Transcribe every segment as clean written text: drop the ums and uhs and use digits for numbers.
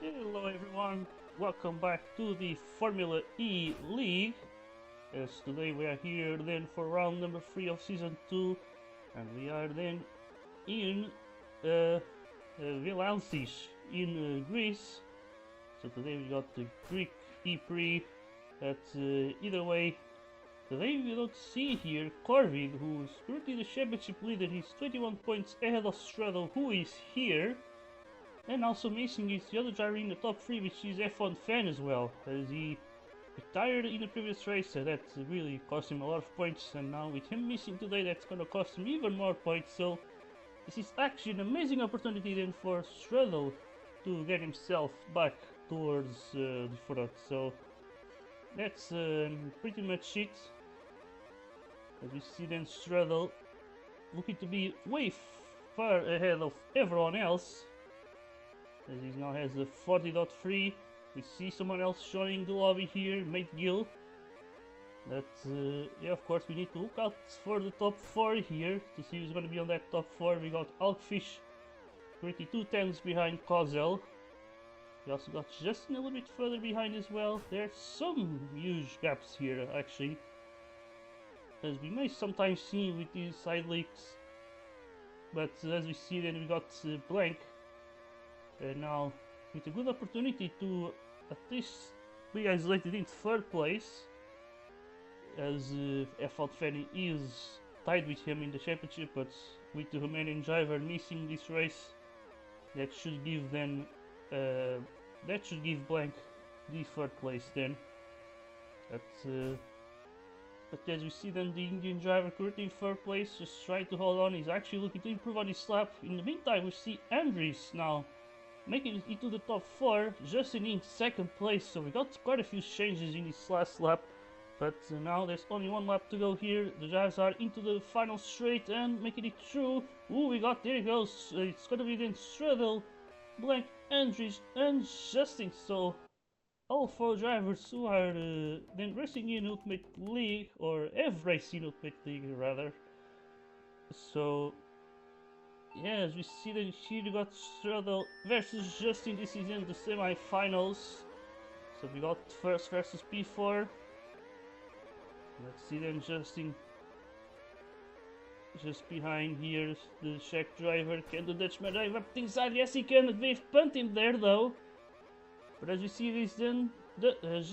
Hello everyone, welcome back to the Formula E League. As today we are here then for round number 3 of season 2, and we are then in Vilansis in Greece. So today we got the Greek E3. But either way, today we don't see here Corvid, who is currently the championship leader. He's 21 points ahead of Straddle, who is here. And also missing is the other driver in the top 3, which is F1 Fan as well, as he retired in the previous race, so that really cost him a lot of points, and now with him missing today, that's gonna cost him even more points. So this is actually an amazing opportunity then for Straddle to get himself back towards the front. So that's pretty much it. As we see then Straddle looking to be way far ahead of everyone else, as he now has a 40.3. We see someone else joining the lobby here, Mate Gill. But yeah, of course we need to look out for the top 4 here to see who's going to be on that top 4. We got Alkfish 32 tenths behind Kozel. We also got Justin a little bit further behind as well. There's some huge gaps here actually, as we may sometimes see with these side leaks. But as we see then we got Blank. And now with a good opportunity to at least be isolated in 3rd place, as F1 Fanny is tied with him in the championship, but with the Romanian driver missing this race, that should give then Blank the 3rd place then. But as we see then the Indian driver currently in 3rd place, just trying to hold on. He's actually looking to improve on his lap. In the meantime we see Andres now making it into the top 4, Justin in 2nd place. So we got quite a few changes in this last lap, but now there's only 1 lap to go here. The drivers are into the final straight and making it through. Ooh, there it goes. It's gonna be then Straddle, Blank, Andres and Justin. So all 4 drivers who are then racing in Ultimate League, or have raced in Ultimate League rather. So yeah, as we see that here we got Straddle versus Justin. This is in the semi-finals. So we got first versus P4. Let's see then Justin just behind here, the Czech driver. Can the Dutchman drive up inside? Yes he can, they've punt him there though. But as we see this then,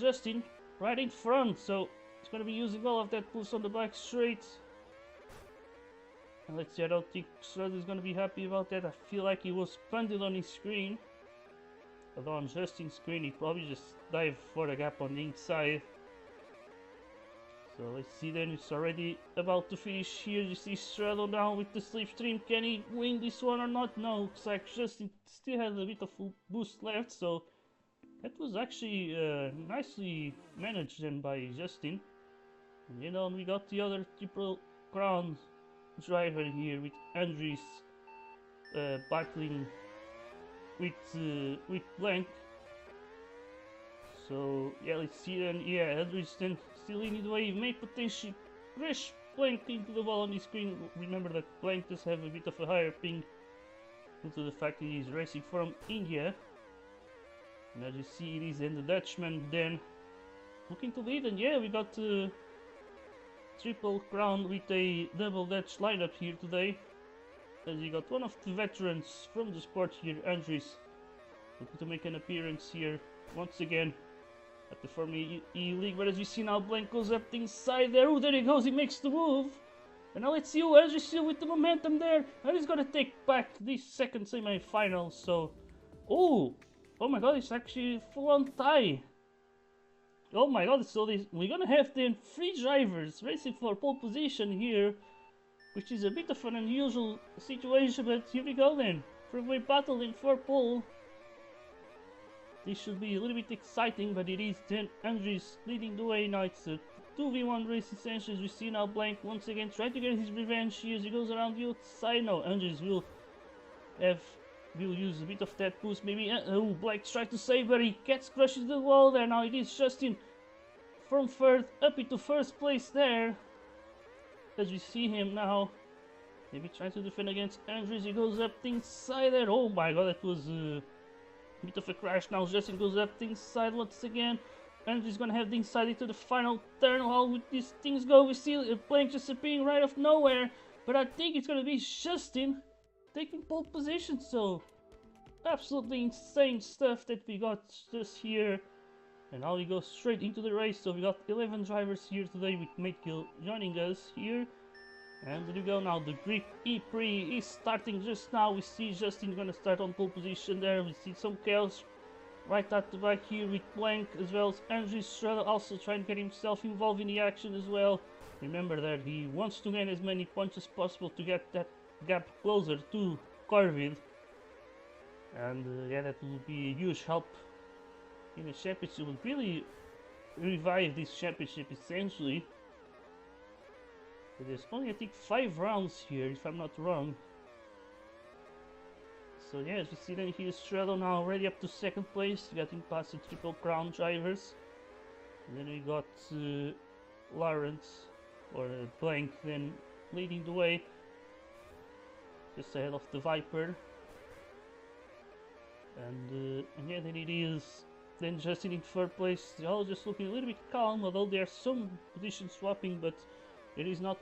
Justin right in front, so he's going to be using all of that boost on the back straight. And let's see, I don't think Straddle is going to be happy about that. I feel like he was punted on his screen. Although on Justin's screen he probably just dived for a gap on the inside. So let's see then, it's already about to finish here. You see Straddle now with the slipstream. Can he win this one or not? No, looks like Justin still has a bit of full boost left. So that was actually nicely managed then by Justin. And you know, we got the other Triple Crown driver here with Andres battling with Blank. So yeah, let's see then. Yeah, Andres then still leading the way. He may potentially crash Blank into the wall on the screen. Remember that Blank does have a bit of a higher ping due to the fact that he's racing from India. And as you see, it is then the Dutchman then looking to lead. And yeah, we got Triple Crown with a double Dutch lineup here today, as you got one of the veterans from the sport here, Andres, looking to make an appearance here once again at the Formula E League. But as you see now, Blank goes up the inside there. Oh, there he goes, he makes the move. And now let's see who Andres still with the momentum there, and he's gonna take back this 2nd semi-final. So oh my god, it's actually full on tie. Oh my god, so we're gonna have then 3 drivers racing for pole position here, which is a bit of an unusual situation, but here we go then. Three-way battle in 4 pole. This should be a little bit exciting, but it is then Andres leading the way now. It's a 2v1 race essentially. We see now Blank once again trying to get his revenge here as he goes around the outside. Now Andres will use a bit of that boost maybe. Blank tries to save, but he crushes the wall there. Now it is Justin from 3rd up into 1st place there, as we see him now maybe trying to defend against Andres. He goes up the inside there. Oh my god, that was Bit of a crash now. Justin goes up the inside once again. And he's gonna have the inside into the final turn. How would these things go? We see a blank just appearing right off nowhere. But I think it's gonna be Justin taking pole position. So absolutely insane stuff that we got just here. And now we go straight into the race. So we got 11 drivers here today with Matthew joining us here. And there you go now. The Greek E3 is starting just now. We see Justin gonna start on pole position there. We see some chaos right at the back here with Blank, as well as Andrew Strada also trying to get himself involved in the action as well. Remember that he wants to gain as many points as possible to get that gap closer to Corvid. And yeah, that will be a huge help in the championship. It will really revive this championship essentially. There's only I think 5 rounds here if I'm not wrong. So yeah, as we see then here's Strado now already up to 2nd place, getting past the Triple Crown drivers. And then we got Lawrence, or Blank, then leading the way, just ahead of the Viper. And yeah, then it is then Justin in 3rd place. They're all just looking a little bit calm, although there's some position swapping, but there is not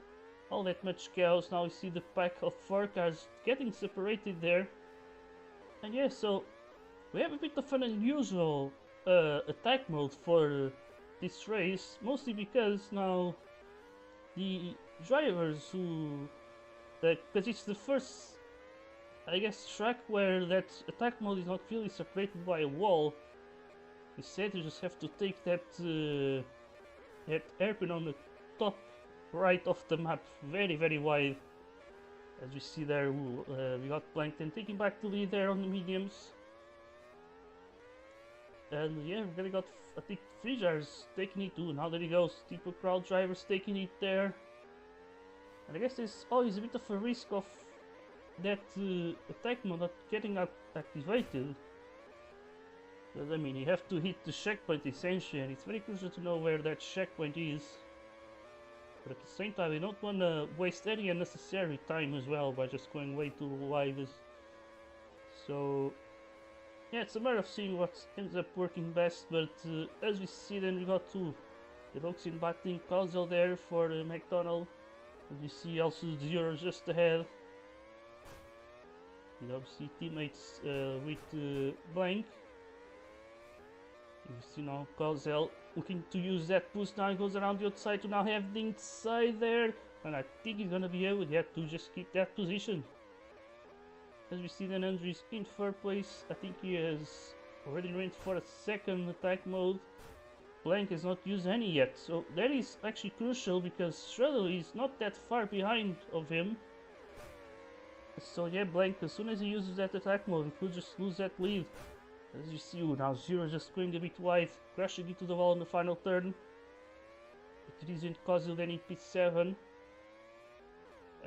all that much chaos. Now we see the pack of 4 cars getting separated there. And yeah, so we have a bit of an unusual attack mode for this race, mostly because now the drivers who, because it's the first, I guess, track where that attack mode is not really separated by a wall. Instead, you just have to take that that airpin on the top right of the map, very wide. As we see there, we got Plankton taking back the lead there on the mediums. And yeah, we really got, I think, 3 drivers taking it too. Now there he goes, Triple Crowd drivers taking it there. And I guess there's always a bit of a risk of that attack mode not getting activated. Because I mean, you have to hit the checkpoint essentially, and it's very crucial to know where that checkpoint is. But at the same time, we don't want to waste any unnecessary time as well by just going way too wide. So yeah, it's a matter of seeing what ends up working best. But as we see, then we got 2 Eloxian battling Cosel there for McDonald. As you see also Zero just ahead. You obviously teammates with Blank. You see now Cosel looking to use that boost. Now he goes around the outside to now have the inside there, and I think he's gonna be able to just keep that position. As we see then Andrews in 3rd place. I think he has already went for a 2nd attack mode. Blank has not used any yet, so that is actually crucial because Shredder is not that far behind of him. So yeah, Blank, as soon as he uses that attack mode, he could just lose that lead. As you see, now Zero just going a bit wide, crashing into the wall in the final turn. It isn't Kozil then in P7.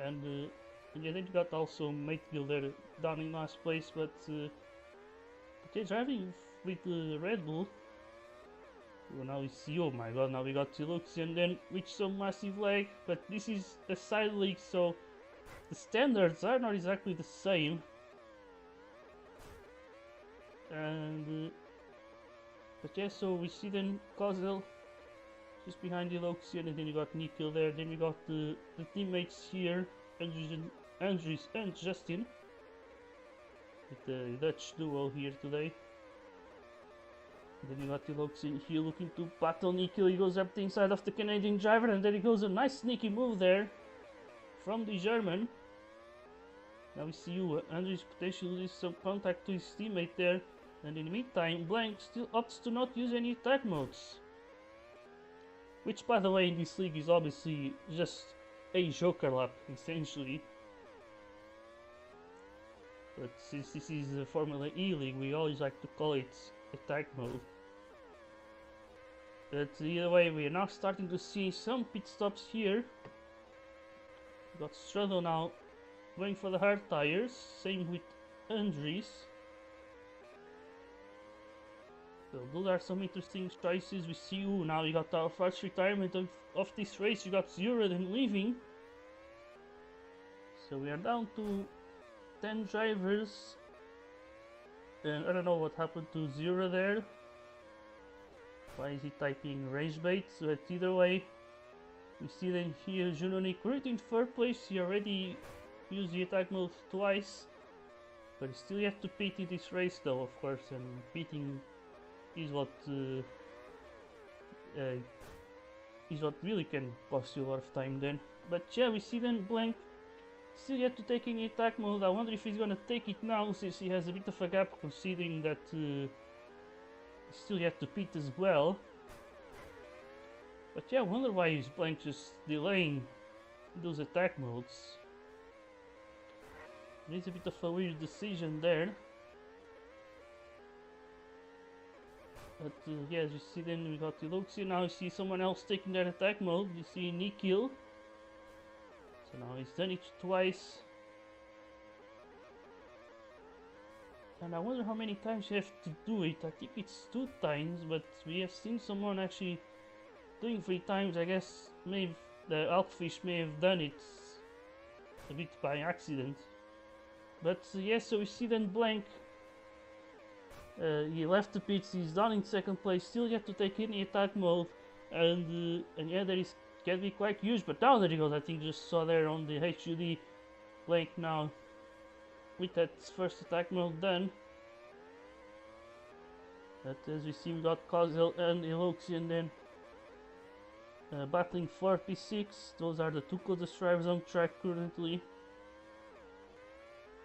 And yeah, then you got also Mategill there down in last place, but okay, driving with Red Bull. Well, now we see, oh my god, now we got Luxian then with some massive lag, but this is a side league, so the standards are not exactly the same. And but yeah, so we see then Kozel just behind the Luxian, and then you got Nikhil there, then we got the teammates here, Andries and Justin, with the Dutch duo here today. Then you got the Luxian here looking to battle Nikhil. He goes up the inside of the Canadian driver, and then he goes a nice sneaky move there from the German. Now we see you, Andries potentially loses some contact to his teammate there, and in the meantime Blank still opts to not use any attack modes, which by the way in this league is obviously just a joker lap essentially. But since this is a Formula E league, we always like to call it attack mode. But either way, we are now starting to see some pit stops here. We got Strado now going for the hard tires, same with Andries. So those are some interesting choices. We see you now, we got our first retirement of this race. You got Zero then leaving. So we are down to 10 drivers. And I don't know what happened to Zero there. Why is he typing rage bait? But either way, we see then here Junoni currently in third place. He already used the attack mode twice. But he still has to pit in this race though, of course, and pitting is what really can cost you a lot of time then. But yeah, we see then Blank still yet to take in attack mode. I wonder if he's gonna take it now, since he has a bit of a gap, considering that he still yet to pit as well. But yeah, I wonder why is Blank just delaying those attack modes. It is a bit of a weird decision there. But yeah, as you see then we got Eloxia, now you see someone else taking that attack mode. You see Nikhil. So now he's done it twice. And I wonder how many times you have to do it. I think it's 2 times, but we have seen someone actually doing 3 times. I guess maybe the Alkfish may have done it a bit by accident. But yeah, so we see then Blank. He left the pits, he's down in second place, still yet to take any attack mode. And yeah, that is can be quite huge. But now there he goes, I think just saw there on the HUD Blank now with that first attack mode done. But as we see, we got Kozel and Eloxian then battling for P6. Those are the 2 closest drivers on track currently.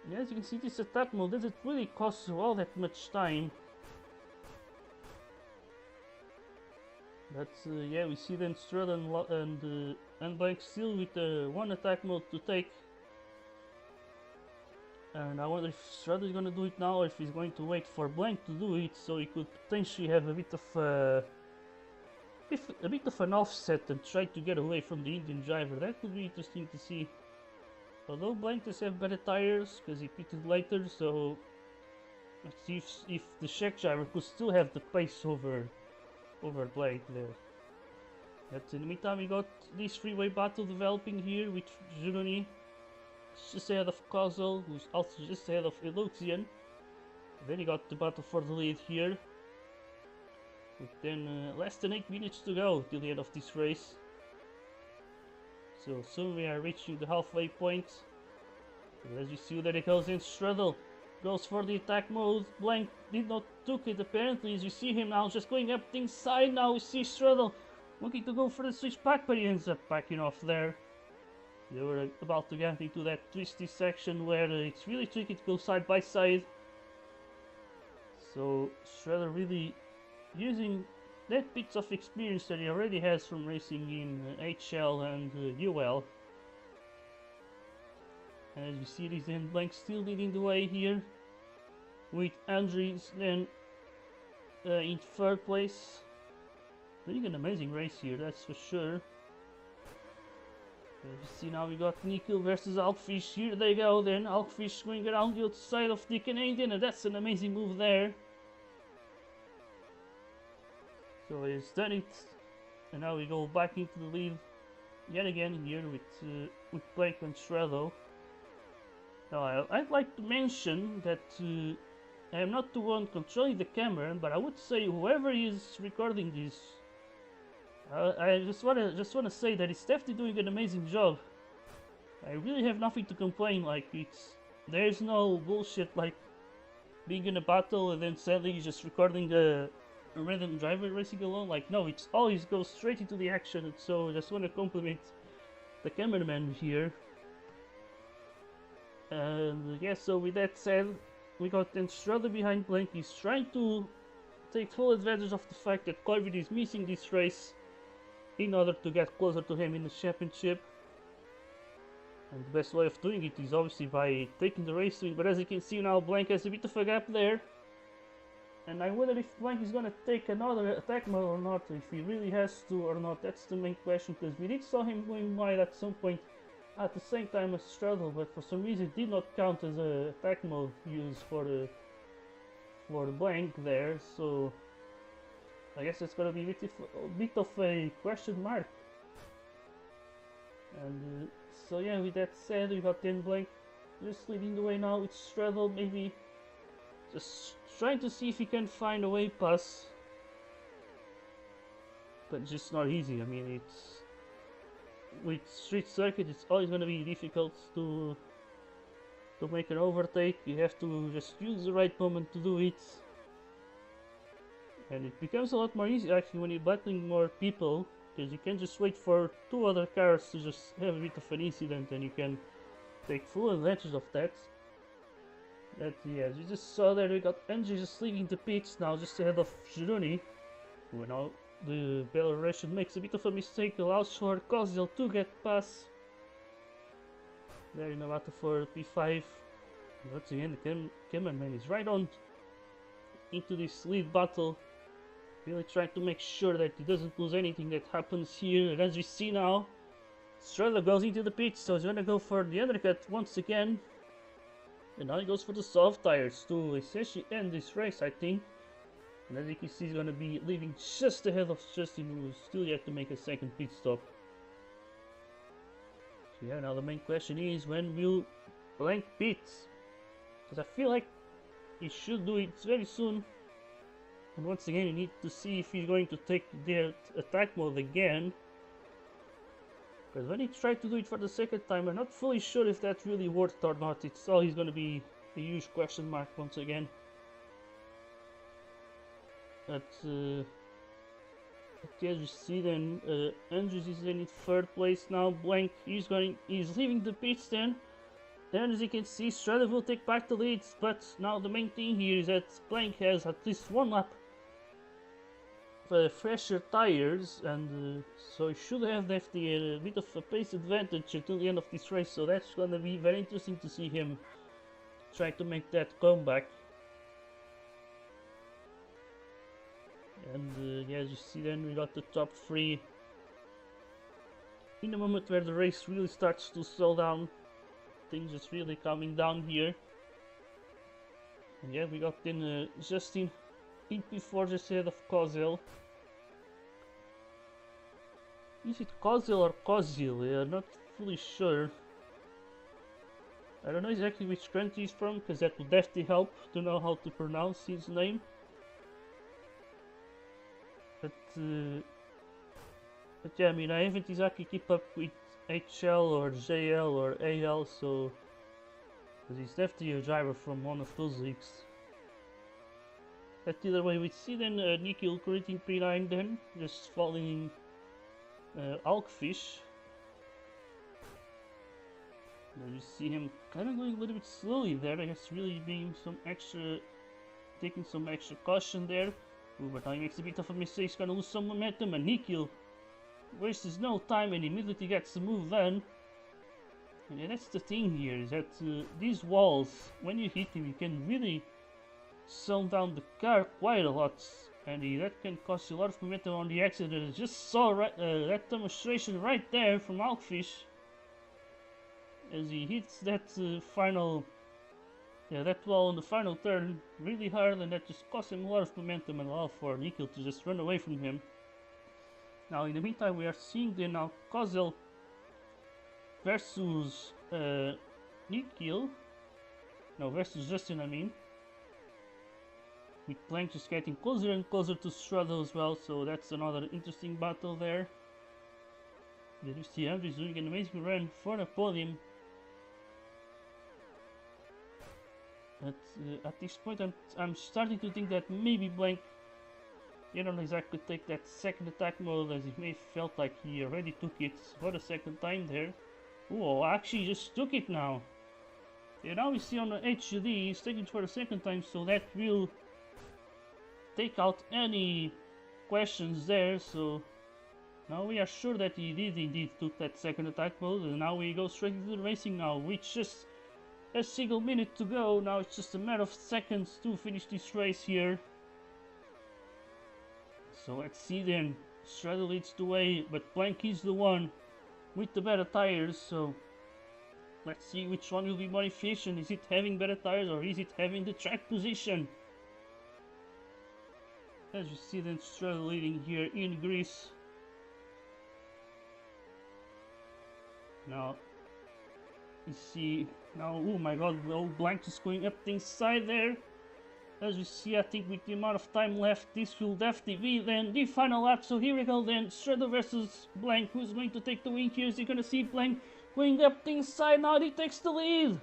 And as you can see, this attack mode doesn't really cost you all that much time. But yeah, we see then Strud and Blank still with 1 attack mode to take. And I wonder if Strud is gonna do it now, or if he's going to wait for Blank to do it, so he could potentially have a bit of an offset and try to get away from the Indian driver. That could be interesting to see. Although Blank does have better tires because he pitted later, so let's see if the Czech driver could still have the pace over Blank there. But in the meantime, we got this freeway battle developing here with Junoni just ahead of Kozel, who's also just ahead of Eloxian. Then he got the battle for the lead here. With then less than 8 minutes to go till the end of this race. So soon we are reaching the halfway point. But as you see, there it goes in Strudel. Goes for the attack mode. Blank did not took it apparently. As you see him now just going up the inside. Now we see Strudel looking to go for the switch back, but he ends up backing off there. They were about to get into that twisty section where it's really tricky to go side by side. So Shredder really using that bits of experience that he already has from racing in HL and UL. As you see, this then Blank still leading the way here, with Andres then in third place. Doing an amazing race here, that's for sure. As you see now, we got Nikhil versus Alkfish. Here they go then. Alkfish going around the other side of the Canadian, and that's an amazing move there. So he's done it, and now we go back into the lead yet again here with Blake and Strello. Now I'd like to mention that I am not the one controlling the camera, but I would say whoever is recording this, I just wanna say that it's definitely doing an amazing job. I really have nothing to complain. Like there's no bullshit like being in a battle and then suddenly just recording a random driver racing alone. Like no, it's always goes straight into the action. And so I just want to compliment the cameraman here. And yeah, so with that said, we got then Strada behind Blank. He's trying to take full advantage of the fact that Corvid is missing this race in order to get closer to him in the championship. And the best way of doing it is obviously by taking the race win. But as you can see now, Blank has a bit of a gap there. And I wonder if Blank is gonna take another attack mode or not, if he really has to or not. That's the main question, because we did saw him going wide at some point at the same time as Straddle, but for some reason it did not count as a attack mode used for the Blank there. So I guess it's gonna be a bit of a question mark. And so yeah, with that said, we got then Blank just leading the way now with Straddle, maybe just trying to see if he can find a way past, but just not easy. I mean, it's with street circuit, it's always going to be difficult to make an overtake. You have to just use the right moment to do it, and it becomes a lot more easy actually when you're battling more people, because you can just wait for two other cars to just have a bit of an incident, and you can take full advantage of that. But yeah, as you just saw there, we got Andrew just leaving the pits now, just ahead of Jiruni, who now the Belarusian makes a bit of a mistake, allows for Kozel to get past. There in the battle for P5. Once again, the cameraman is right on into this lead battle, really trying to make sure that he doesn't lose anything that happens here. And as we see now, Strada goes into the pits, so he's gonna go for the undercut once again. And now he goes for the soft tires to essentially end this race, I think. And as you can see, he's gonna be leaving just ahead of Justin, who's still yet to make a second pit stop. So yeah, now the main question is, when will Blank pit? Because I feel like he should do it very soon. And once again, you need to see if he's going to take their attack mode again. Because when he tried to do it for the second time, I'm not fully sure if that really worked or not. It's always going to be a huge question mark once again. But as you see, then Andrews is in third place now. Blank, he's leaving the pits then. Then, as you can see, Strada will take back the leads. But now the main thing here is that Blank has at least one lap fresher tires, and so he should have definitely a bit of a pace advantage until the end of this race. So that's gonna be very interesting to see him try to make that comeback. And yeah, as you see, then we got the top three in the moment where the race really starts to slow down. Things just really calming down here. And yeah, we got then Justin in P4 just ahead of Kozel. Is it Kozel or Kozil? I'm not fully sure. I don't know exactly which country he's from, because that would definitely help to know how to pronounce his name. But yeah, I mean, I haven't exactly keep up with HL or JL or AL, so because he's definitely a driver from one of those leagues. But either way, we see then Nikhil creating P9 then, just following Alkfish. Then you see him kind of going a little bit slowly there, I guess really being taking some extra caution there. Ooh, but now he makes a bit of a mistake, he's gonna lose some momentum, and Nikhil wastes no time and immediately gets the move done. And yeah, that's the thing here, is that these walls, when you hit them, you can really slow down the car quite a lot, and that can cost you a lot of momentum on the exit. I just saw that demonstration right there from Alkfish as he hits that that wall on the final turn really hard, and that just cost him a lot of momentum and allowed for Nikhil to just run away from him. Now in the meantime, we are seeing the now Kozel versus Nikhil, no, versus Justin, I mean. With Blank just getting closer and closer to Strada as well, so that's another interesting battle there. Then you see Andrews doing an amazing run for the podium. But at this point, I'm starting to think that maybe Blank didn't exactly take that second attack mode, as he may felt like he already took it for the second time there. Oh, actually just took it now. And now we see on the HUD he's taking it for the second time, so that will take out any questions there. So now we are sure that he did indeed took that second attack mode, and now we go straight into the racing now, with just a single minute to go. Now it's just a matter of seconds to finish this race here. So let's see then. Strada leads the way, but Blank is the one with the better tires, so let's see which one will be more efficient. Is it having better tires, or is it having the track position? As you see then, Strada leading here in Greece. Now you see, now oh my god, well, Blank is going up the inside there. as we see, I think with the amount of time left, this will definitely be then the final lap. So here we go then, Shredder versus Blank. Who's going to take the win here? As you're gonna see Blank going up the inside, now he takes the lead.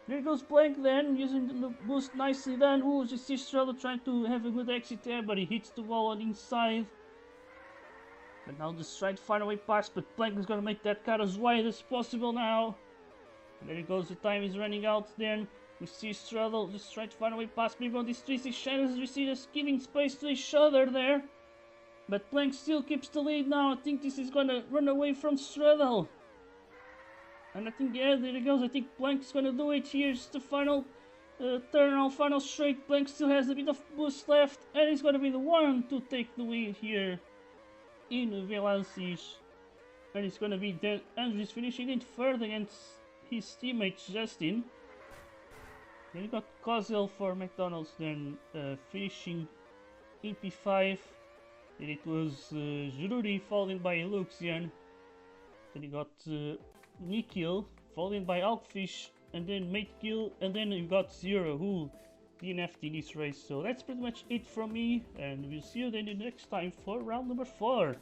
There goes Blank then, using the boost nicely then. Ooh, you see Shredder trying to have a good exit there, but he hits the wall on the inside. But now just trying to find a way past, but Blank is gonna make that cut as wide as possible now. And there he goes, the time is running out then. We see Straddle just trying to find a way past people on these 3-6 shadows. We see us giving space to each other there. But Blank still keeps the lead now. I think this is gonna run away from Straddle. And I think, yeah, there he goes. I think Blank's gonna do it. Here's the final turn on final straight. Blank still has a bit of boost left. And he's gonna be the one to take the win here in Velances. And it's gonna be then Andrews finishing in third against his teammate Justin. Then you got Kozel for McDonald's, then finishing in P5. Then it was Jururi followed by Luxian. Then you got Nikhil followed by Alkfish, and then Matekill, and then you got Zero who DNF'd in this race. So that's pretty much it from me, and we'll see you then the next time for round number 4.